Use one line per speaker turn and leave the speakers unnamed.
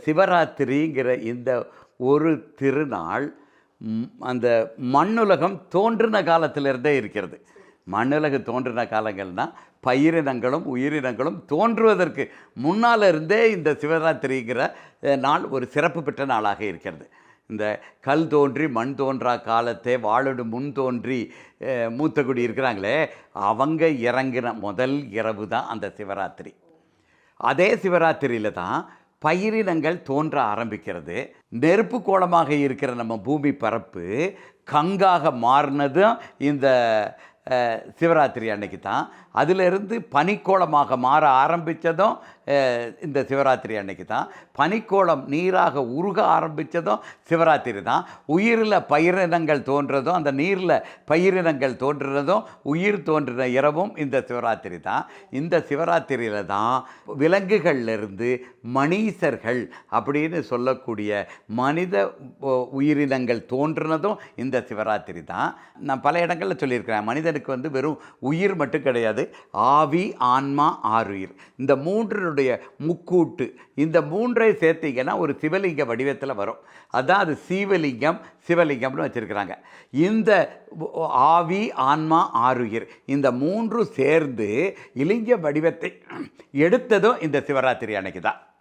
சிவராத்திரிங்கிற இந்த ஒரு திருநாள் அந்த மண்ணுலகம் தோன்றின காலத்திலிருந்தே இருக்கிறது. மண்ணுலகம் தோன்றின காலங்கள்னால் பயிரினங்களும் உயிரினங்களும் தோன்றுவதற்கு முன்னால் இருந்தே இந்த சிவராத்திரிங்கிற நாள் ஒரு சிறப்பு பெற்ற நாளாக இருக்கிறது. இந்த கல் தோன்றி மண் தோன்றா காலத்தே வாழோடு முன் தோன்றி மூத்த குடி இருக்கிறாங்களே, அவங்க இறங்கின முதல் இரவு தான் அந்த சிவராத்திரி. அதே சிவராத்திரியில் தான் பயிரினங்கள் தோன்ற ஆரம்பிக்கிறது. நெருப்பு கோலமாக இருக்கிற நம்ம பூமி பரப்பு கங்காக மாறினதும் இந்த சிவராத்திரி அன்னைக்கு தான். அதிலிருந்து பனிக்கோளமாக மாற ஆரம்பித்ததும் இந்த சிவராத்திரி அன்னைக்கு தான். பனிக்கோளம் நீராக உருக ஆரம்பித்ததும் சிவராத்திரி தான். உயிரில் பயிரினங்கள் தோன்றதும் அந்த நீரில் பயிரினங்கள் தோன்றுறதும் உயிர் தோன்றின இரவும் இந்த சிவராத்திரி தான். இந்த சிவராத்திரியில் தான் விலங்குகள்லேருந்து மனிதர்கள் அப்படின்னு சொல்லக்கூடிய மனித உயிரினங்கள் தோன்றினதும் இந்த சிவராத்திரி தான். நான் பல இடங்களில் சொல்லியிருக்கிறேன், மனிதனுக்கு வெறும் உயிர் மட்டும் கிடையாது, ஆவி, ஆன்மா, ஆருயிர், இந்த மூன்றுடைய முக்கூட்டு. இந்த மூன்றை சேர்த்திங்கன்னா ஒரு சிவலிங்க வடிவத்தில் வரும். அதான் அது சீவலிங்கம், சிவலிங்கம்னு வச்சுருக்கிறாங்க. இந்த ஆவி, ஆன்மா, ஆருயிர் இந்த மூன்று சேர்ந்து இலிங்க வடிவத்தை எடுத்ததும் இந்த சிவராத்திரி அன்னைக்கு தான்.